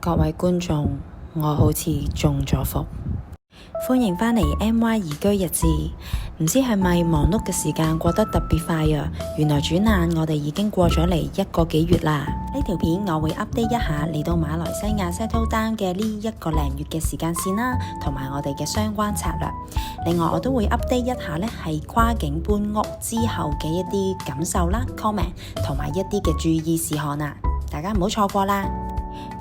各位觀眾，我好似中咗伏。歡迎返嚟 MY 移居日誌。唔知係咪忙碌嘅時間過得特別快啊？原來轉眼我哋已經過咗嚟1個幾月啦。呢條片我會 update 一下嚟到馬來西亞 settle down 嘅呢1個零月嘅時間線啦，同埋我哋嘅相關策略。另外我都會 update 一下呢係跨境搬屋之後嘅一啲感受啦、comment 同埋一啲嘅注意事項啊，大家唔好錯過啦。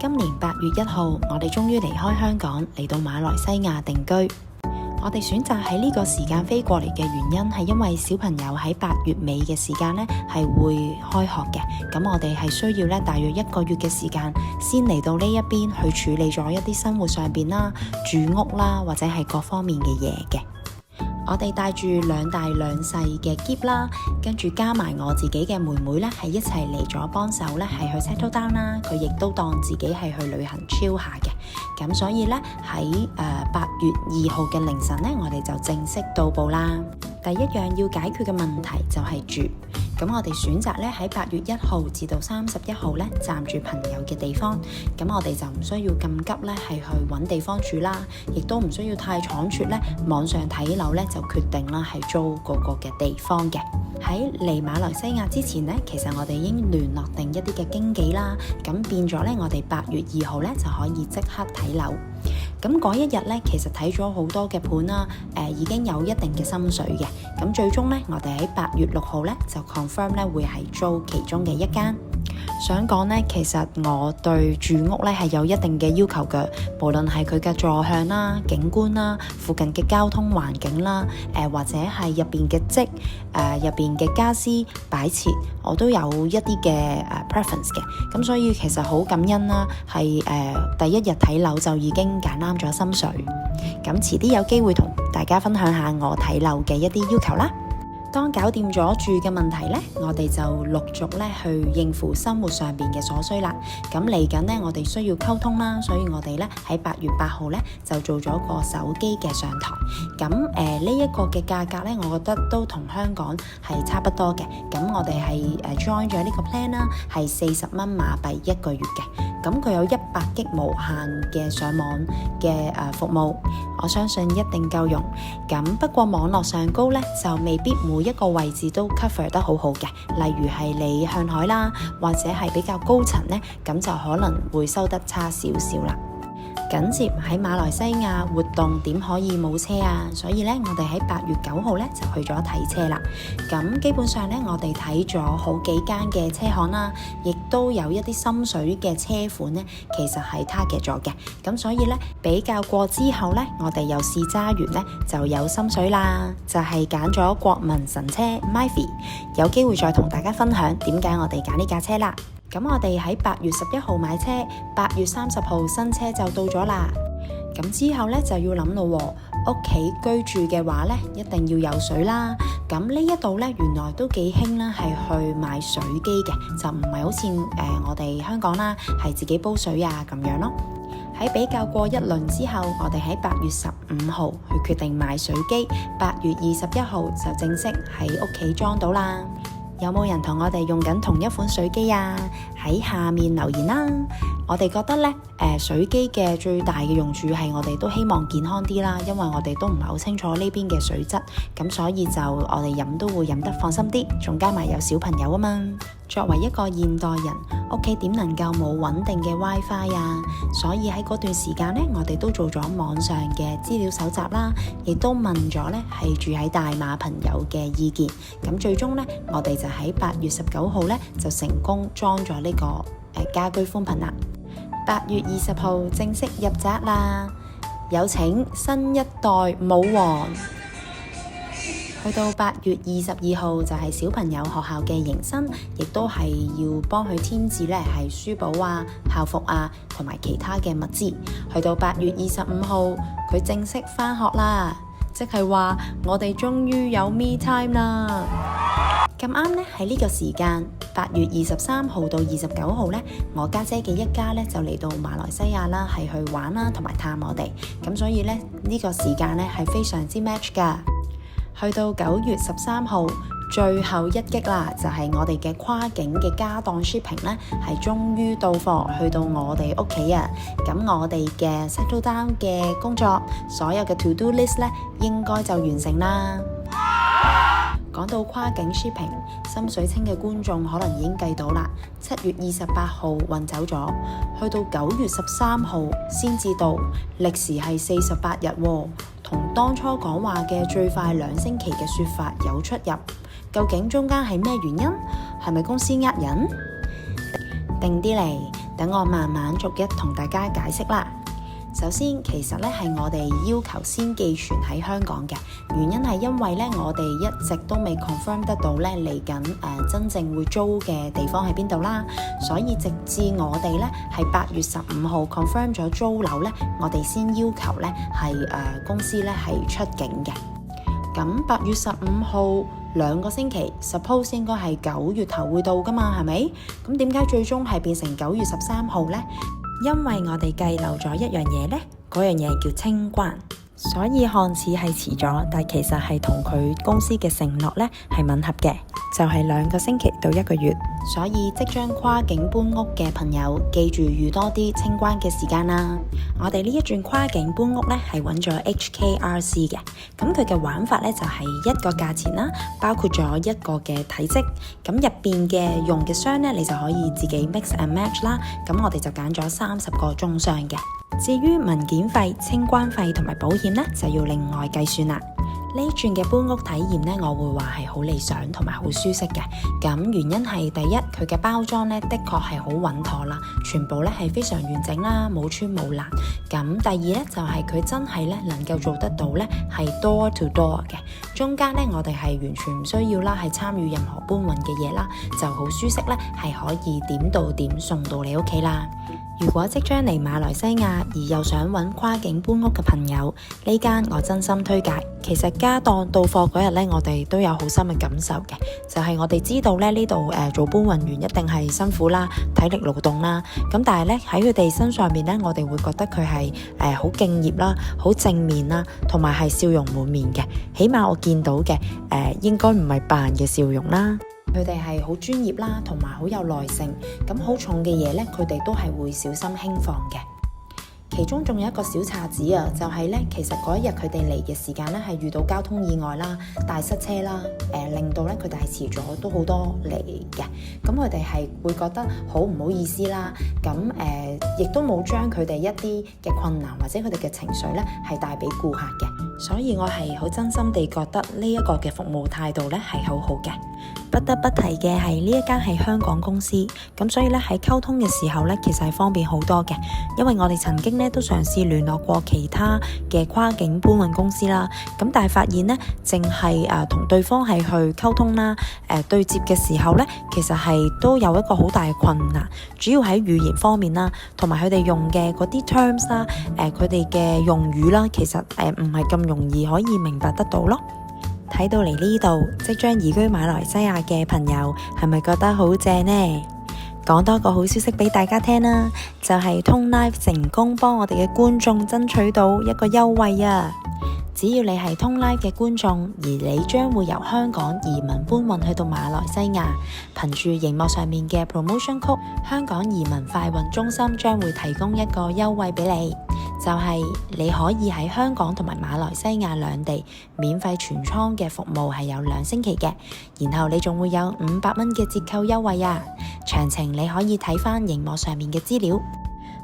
今年8月1號，我哋終於離開香港嚟到馬來西亞定居。我哋選擇喺呢個時間飛過嚟嘅原因係因為小朋友喺8月尾嘅時間呢係會開學嘅，咁我哋係需要呢大約1個月嘅時間先嚟到呢一邊去處理咗一啲生活上邊啦、住屋啦或者係各方面嘅嘢嘅。我哋帶住2大2細嘅篋啦，跟住加埋我自己嘅妹妹咧，係一齊嚟咗幫手咧，係去 settle down 啦。佢亦都當自己係去旅行 chill 下嘅。咁所以咧喺8月2號嘅凌晨咧，我哋就正式到埗啦。第一樣要解決嘅問題就係住。咁我哋選擇咧喺8月1號至到31號咧暫住朋友嘅地方，咁我哋就唔需要咁急咧係去揾地方住啦，亦都唔需要太倉促咧網上睇樓咧就決定啦係租嗰個嘅地方嘅。喺嚟馬來西亞之前咧，其實我哋已經聯絡定一啲嘅經紀啦，咁變咗咧我哋8月2號咧就可以即刻睇樓。咁嗰一日咧，其實睇咗好多嘅盤啦，已經有一定嘅心水嘅。咁最終咧，我哋喺8月6號咧就 confirm 咧會係租其中嘅一間。想講咧，其實我對住屋咧係有一定嘅要求嘅，無論係佢嘅坐向啦、景觀啦、附近嘅交通環境啦，或者係入邊嘅積、入邊嘅家私擺設，我都有一啲嘅preference 嘅。咁所以其實好感恩啦，係第一日睇樓就已經揀啱咗心水。咁遲啲有機會同大家分享下我睇樓嘅一啲要求啦。當搞掂咗住嘅問題呢，我哋就陸續咧去應付生活上邊嘅所需啦。咁嚟緊呢，我哋需要溝通啦，所以我哋咧喺8月8號咧就做咗個手機嘅上台。咁呢一個嘅價格咧，我覺得都同香港係差不多嘅。咁我哋係join 咗呢個 plan 啦，係40蚊馬幣1個月嘅。咁佢有100GB無限嘅上網嘅服務，我相信一定夠用。咁不過網絡上高咧就未必每一個位置都 cover 得好好嘅，例如係你向海啦，或者係比較高層咧，咁就可能會收得差少少啦。緊接喺馬來西亞活動點可以冇車啊？所以咧，我哋喺8月9號咧就去咗睇車啦。咁基本上咧，我哋睇咗好幾間嘅車行啦，亦都有一啲心水嘅車款咧，其實係 target 咗嘅。咁所以咧，比較過之後咧，我哋又試揸完咧就有心水啦，就係揀咗國民神車 Myvi。有機會再同大家分享點解我哋揀呢架車啦。咁我哋喺8月11號買車，8月30號新車就到咗啦。咁之後咧就要諗咯，屋企居住嘅話咧，一定要有水啦。咁呢一度咧原來都幾興啦，係去買水機嘅，就唔係好似我哋香港啦，係自己煲水啊咁樣咯。喺比較過一輪之後，我哋喺8月15號去決定買水機，8月21號就正式喺屋企裝到啦。有冇人同我哋用緊同一款水機啊？喺下面留言啦。我哋覺得咧，水機嘅最大嘅用處係我哋都希望健康啲啦，因為我哋都唔係好清楚呢邊嘅水質，咁所以就我哋飲都會飲得放心啲，仲加埋有小朋友啊嘛。作為一個現代人，屋企點能夠冇穩定嘅 WiFi 啊？所以喺嗰段時間咧，我哋都做咗網上嘅資料搜集啦，亦都問咗咧係住喺大馬朋友嘅意見。咁最終咧，我哋就喺8月19號咧就成功裝咗呢個家居寬頻啦。8月20號正式入宅啦！有請新一代舞王。去到8月22號就係小朋友學校嘅迎新，亦都係要幫佢添置咧係書簿啊、校服啊同埋其他嘅物資。去到8月25號，佢正式返學啦，即係話我哋終於有 me time 啦。咁啱咧喺呢個時間，8月23號到29號咧，我家姐嘅一家咧就嚟到馬來西亞啦，係去玩啦同埋探我哋。咁所以咧呢個時間咧係非常之 match 噶。去到9月13號，最後一擊啦，就係我哋嘅跨境嘅家當 shipping 咧，係終於到貨去到我哋屋企啊！咁我哋嘅 settle down 嘅工作，所有嘅 to do list 咧，應該就完成啦。講到跨境 shipping， 深水清嘅觀眾可能已經計到啦。7月28號運走咗，去到9月13號先至到，歷時係48日喎，同當初講話嘅最快2星期嘅說法有出入。究竟中間係咩原因？係咪公司呃人？定啲嚟，等我慢慢逐一同大家解釋啦。首先，其實咧係我哋要求先寄存喺香港嘅原因係因為咧我哋一直都未 confirm 得到咧嚟緊真正會租嘅地方喺邊度啦，所以直至我哋咧係8月15號 confirm 咗租樓咧，我哋先要求咧係公司咧係出境嘅。咁8月15號2個星期 ，suppose 應該係9月頭會到噶嘛，係咪？咁點解最終係變成9月13號呢？因為我哋計漏咗一樣嘢呢，嗰樣嘢叫清關，所以看似係遲咗，但其實係同佢公司嘅承諾呢係吻合嘅，就係2個星期到1個月。所以即將跨境搬屋嘅朋友，記住預多啲清關嘅時間啦。我哋呢一轉跨境搬屋呢係揾咗 HKRC 嘅，咁佢嘅玩法呢就係一個價錢啦，包括咗一個嘅體積，咁入邊嘅用嘅箱呢，你就可以自己 mix and match 啦。咁我哋就揀咗30個中箱嘅。至於文件費、清關費同埋保險呢，就要另外計算啦。呢轉嘅搬屋體驗呢，我會話係好理想同埋好舒適嘅。咁原因係第一，佢嘅包裝呢，的確係好穩妥啦，全部呢係非常完整啦，冇穿冇爛。咁第二呢，就係佢真係呢能夠做得到呢係 door to door 嘅，中間呢，我哋係完全唔需要啦，係參與任何搬運嘅嘢啦，就好舒適呢，係可以點到點送到你屋企啦。如果即將嚟馬來西亞而又想揾跨境搬屋嘅朋友，呢間我真心推介。其實家當到貨嗰日呢，我哋都有好深嘅感受嘅，就係我哋知道咧呢度做搬運員一定係辛苦啦，體力勞動啦。咁但係呢，喺佢哋身上面呢，我哋會覺得佢係好敬業啦，好正面啦，同埋係笑容滿面嘅。起碼我見到嘅應該唔係扮嘅笑容啦。佢哋係好專業啦，同埋好有耐性。咁好重嘅嘢呢，佢哋都係會小心輕放嘅。其中仲有一個小岔子啊，就係呢，其實嗰一日佢哋嚟嘅時間呢，係遇到交通意外啦、大塞車啦，令到呢佢哋係遲咗都好多嚟嘅。咁佢哋係會覺得好唔好意思啦。咁亦都冇將佢哋一啲嘅困難或者佢哋嘅情緒呢係帶俾顧客嘅。所以我係好真心地覺得呢一個嘅服務態度呢係好好嘅。不得不提嘅係呢一間係香港公司，咁所以咧喺溝通嘅時候咧，其實係方便好多嘅。因為我哋曾經咧都嘗試聯絡過其他嘅跨境搬運公司啦，咁但係發現咧，淨係同對方係去溝通啦，對接嘅時候咧，其實係都有一個好大嘅困難，主要喺語言方面啦，同埋佢哋用嘅嗰啲 terms 啦，佢哋嘅用語啦，其實唔係咁容易可以明白得到咯。睇到嚟呢度，即將移居馬來西亞嘅朋友，係咪覺得好正呢？講多個好消息俾大家聽啦，就係 Tone Life 成功幫我哋嘅觀眾爭取到一個優惠啊！只要你係 Tone Life 嘅觀眾，而你將會由香港移民搬運去到馬來西亞，憑住熒幕上面嘅 promotion code，香港移民快運中心將會提供一個優惠俾你。就係你可以喺香港同埋馬來西亞兩地免費全倉嘅服務係有2星期嘅，然後你仲會有500蚊嘅折扣優惠啊！詳情你可以睇返熒幕上面嘅資料。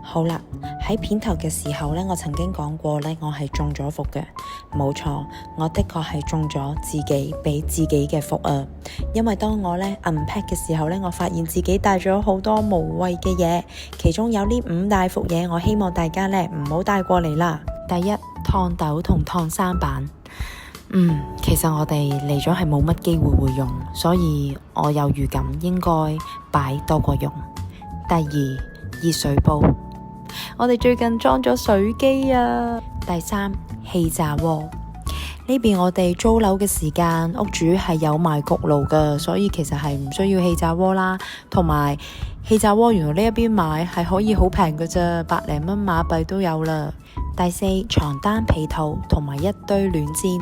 好啦，喺片頭嘅時候呢，我曾經講過呢，我係中咗伏嘅，冇錯，我的確係中咗自己俾自己嘅伏啊！因為當我呢 unpack 嘅時候呢，我發現自己帶咗好多無謂嘅嘢，其中有呢5大伏嘢，我希望大家呢唔好帶過嚟啦。第一，燙斗同燙衫板，其實我哋嚟咗係冇乜機會會用，所以我有預感應該擺多過用。第二，熱水煲。我哋最近裝咗水機啊。第三，氣炸鍋。呢邊我哋租樓嘅時間，屋主係有埋焗爐㗎，所以其實係唔需要氣炸鍋啦。同埋氣炸鍋原來呢一邊買係可以好平㗎啫，100零蚊馬幣都有啦。第四，床單被套同埋一堆暖氈。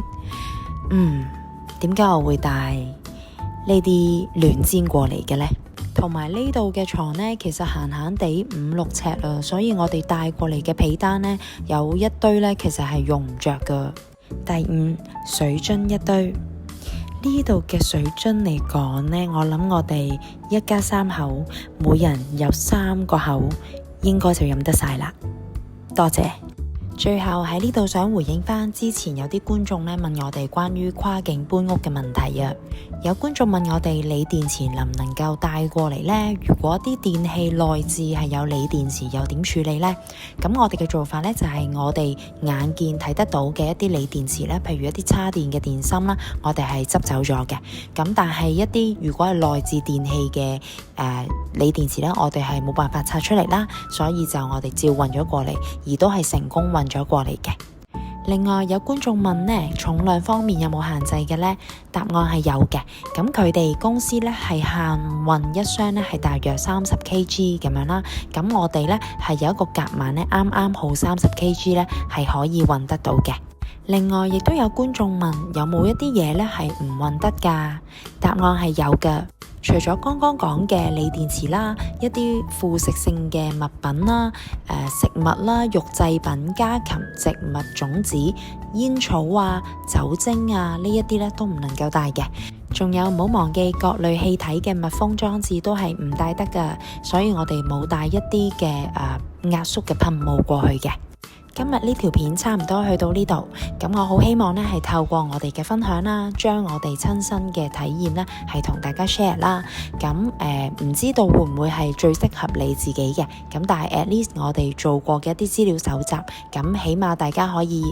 點解我會帶？呢啲亂煎過嚟嘅呢？同埋呢度嘅床呢，其實閒閒地5-6尺啦，所以我哋帶過嚟嘅被單呢，有一堆呢，其實係用唔着噶。第5，水樽一堆。呢度嘅水樽嚟講呢，我諗我哋一家3口，每人有3個口，應該就飲得晒啦。多謝。最後喺呢度想回應返之前有啲觀眾呢問我哋關於跨境搬屋嘅問題啊。有觀眾問我哋鋰電池能唔能夠帶過嚟呢？如果啲電器內置係有鋰電池，又點處理呢？咁我哋嘅做法呢，就係我哋眼見睇得到嘅一啲鋰電池呢，譬如一啲叉電嘅電芯啦，我哋係執走咗嘅。咁但係一啲如果係內置電器嘅鋰電池呢，我哋係冇辦法拆出嚟啦，所以就我哋照運咗過嚟，而都係成功運咗過嚟嘅。另外有觀眾問呢，重量方面有冇限制嘅呢？答案係有嘅。咁佢哋公司呢係限運一箱呢係大約30 kg 咁樣啦。咁我哋呢係有一個夾萬呢，啱啱好30 kg 呢係可以運得到嘅。另外亦都有觀眾問有冇一啲嘢呢係唔運得㗎？答案係有嘅。除咗剛剛講嘅鋰電池啦，一啲腐蝕性嘅物品啦、食物啦、肉製品、家禽、植物種子、煙草啊、酒精啊，呢一啲咧都唔能夠帶嘅。仲有唔好忘記各類氣體嘅密封裝置都係唔帶得㗎，所以我哋冇帶一啲嘅壓縮嘅噴霧過去嘅。今日呢條片差唔多去到呢度，咁我好希望呢係透過我哋嘅分享啦，將我哋親身嘅體驗呢係同大家 share 啦。咁唔知道會唔會係最適合你自己嘅？咁但係 at least 我哋做過嘅一啲資料搜集，咁起碼大家可以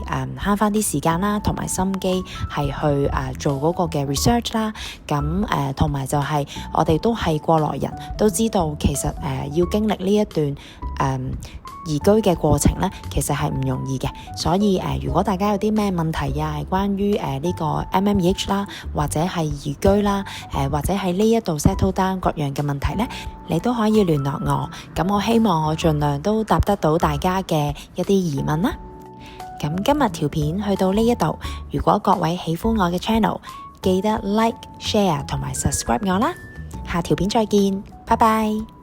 慳翻啲時間啦，同埋心機係去做嗰個嘅 research 啦。咁同埋就係我哋都係過來人，都知道其實要經歷呢一段移居嘅過程呢，其實係唔容易嘅，所以如果大家有啲咩問題啊，係關於呢個 MMEH 啦，或者係移居啦，或者喺呢一度 settle down 各樣嘅問題呢，你都可以聯絡我，咁我希望我盡量都答得到大家嘅一啲疑問啦。咁今日條片去到呢一度，如果各位喜歡我嘅 channel， 記得 like、share 同埋 subscribe 我啦。下條片再見，拜拜。